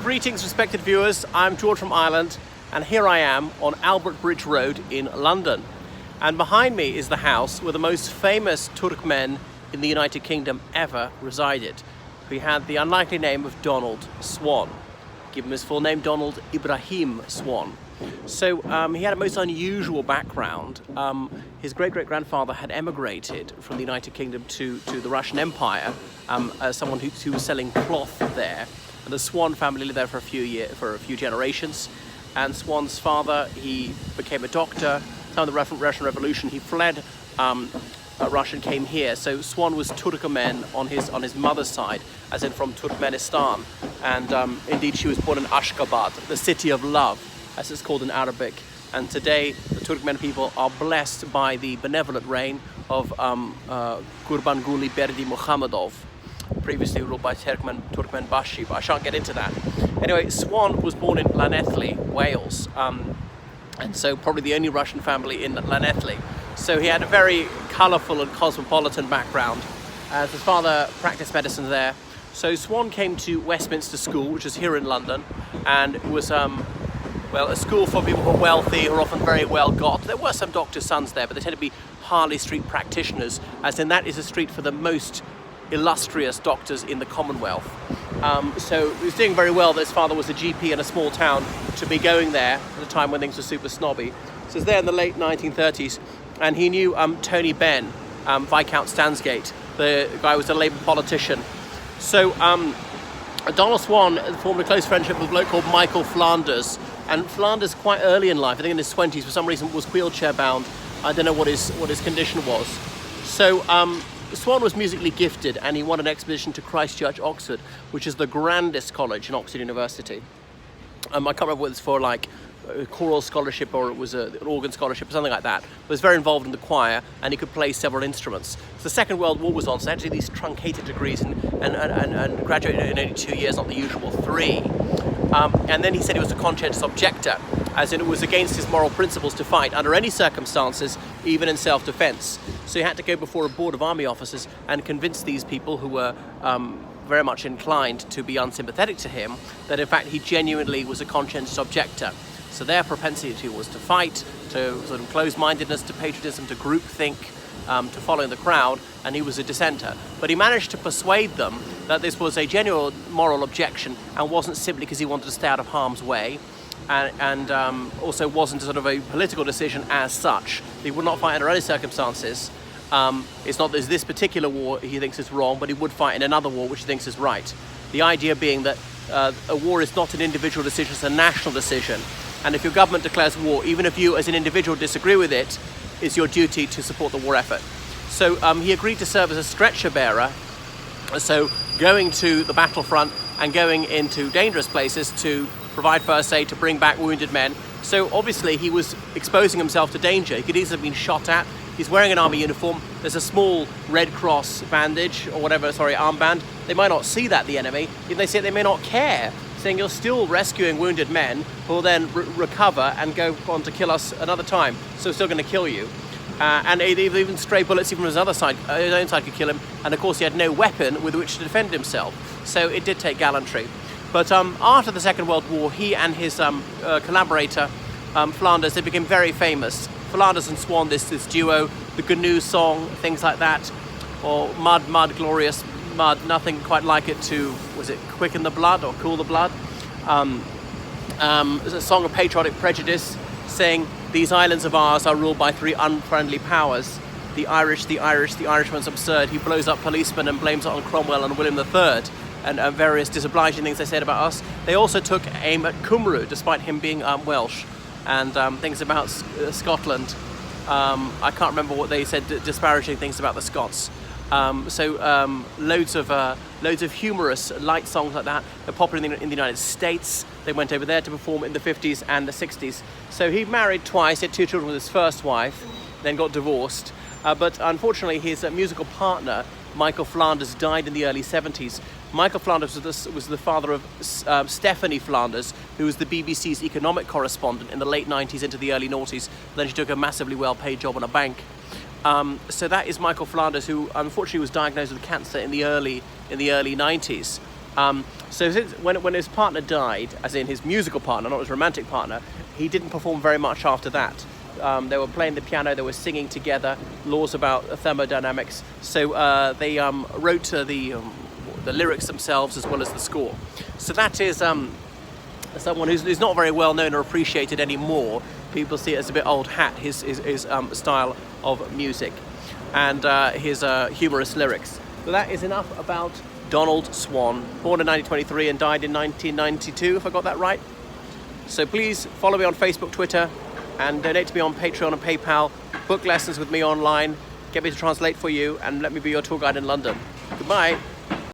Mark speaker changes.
Speaker 1: greetings respected viewers, I'm George from Ireland and here I am on Albert Bridge Road in London. And behind me is the house where the most famous Turkmen in the United Kingdom ever resided. He had the unlikely name of Donald Swann. Give him his full name, Donald Ibrahim Swann. So he had a most unusual background. His great-great-grandfather had emigrated from the United Kingdom to the Russian Empire as someone who was selling cloth there. And the Swann family lived there for a few generations. And Swann's father, he became a doctor. Time of the Russian Revolution, he fled Russia and came here. So Swann was Turkmen on his mother's side, as in from Turkmenistan. And indeed, she was born in Ashgabat, the city of love, as it's called in Arabic. And today, the Turkmen people are blessed by the benevolent reign of Gurbanguly Berdi Muhammadov, previously ruled by Turkmenbashi, but I shan't get into that. Anyway, Swann was born in Llanelli, Wales, and so probably the only Russian family in Llanelli. So he had a very colourful and cosmopolitan background, as his father practiced medicine there. So Swann came to Westminster School, which is here in London, and it was well, a school for people who are wealthy, who are often very well got. There were some doctors' sons there, but they tend to be Harley Street practitioners, as in that is a street for the most illustrious doctors in the Commonwealth. So he was doing very well that his father was a GP in a small town to be going there at a time when things were super snobby. So he was there in the late 1930s, and he knew Tony Benn, Viscount Stansgate. The guy was a Labour politician. So Donald Swann formed a close friendship with a bloke called Michael Flanders. And Flanders, quite early in life, I think in his 20s, for some reason was wheelchair bound. I don't know what his condition was. So Swann was musically gifted, and he won an expedition to Christ Church, Oxford, which is the grandest college in Oxford University. I can't remember whether it's for like a choral scholarship or it was an organ scholarship or something like that. But he was very involved in the choir, and he could play several instruments. So the Second World War was on, so actually these truncated degrees and graduated in only 2 years, not the usual 3. And then he said he was a conscientious objector, as in it was against his moral principles to fight under any circumstances, even in self-defense. So he had to go before a board of army officers and convince these people who were very much inclined to be unsympathetic to him that in fact he genuinely was a conscientious objector. So their propensity was to fight, to sort of closed-mindedness, to patriotism, to groupthink, to following the crowd, and he was a dissenter. But he managed to persuade them that this was a genuine moral objection and wasn't simply because he wanted to stay out of harm's way, and also wasn't sort of a political decision as such. He would not fight under any circumstances. It's not that this particular war he thinks is wrong, but he would fight in another war which he thinks is right. The idea being that a war is not an individual decision, it's a national decision. And if your government declares war, even if you as an individual disagree with it, it's your duty to support the war effort. So he agreed to serve as a stretcher bearer, so going to the battlefront and going into dangerous places to provide first aid, to bring back wounded men. So obviously he was exposing himself to danger. He could easily have been shot at. He's wearing an army uniform. There's a small Red Cross bandage or whatever, armband. They might not see that, the enemy. If they see it, they may not care, saying you're still rescuing wounded men who will then recover and go on to kill us another time. So we're still going to kill you. And even stray bullets even from his own side could kill him. And of course he had no weapon with which to defend himself. So it did take gallantry. But after the Second World War, he and his collaborator, Flanders, they became very famous. Flanders and Swann, this duo, the GNU song, things like that, or Mud, Mud, Glorious Mud, nothing quite like it to, was it Quicken the Blood or Cool the Blood? It's a song of patriotic prejudice, saying, these islands of ours are ruled by 3 unfriendly powers. The Irish, the Irishman's absurd. He blows up policemen and blames it on Cromwell and William III. And various disobliging things they said about us. They also took aim at Cymru, despite him being Welsh, and things about Scotland. I can't remember what they said, disparaging things about the Scots. Loads of humorous light songs like that. They're popular in the United States. They went over there to perform in the 50s and the 60s. So he married twice, had 2 children with his first wife, then got divorced. But unfortunately, his musical partner, Michael Flanders, died in the early 70s. Michael Flanders was the father of Stephanie Flanders, who was the BBC's economic correspondent in the late 90s into the early noughties. Then she took a massively well-paid job in a bank. So that is Michael Flanders, who unfortunately was diagnosed with cancer in the early 90s. So when his partner died, as in his musical partner, not his romantic partner, he didn't perform very much after that. They were playing the piano, they were singing together, laws about thermodynamics. So they wrote the lyrics themselves as well as the score. So that is someone who's not very well known or appreciated anymore. People see it as a bit old hat, his style of music and his humorous lyrics. So that is enough about Donald Swann, born in 1923 and died in 1992, if I got that right. So please follow me on Facebook, Twitter, and donate to me on Patreon and PayPal. Book lessons with me online, get me to translate for you, and let me be your tour guide in London. Goodbye.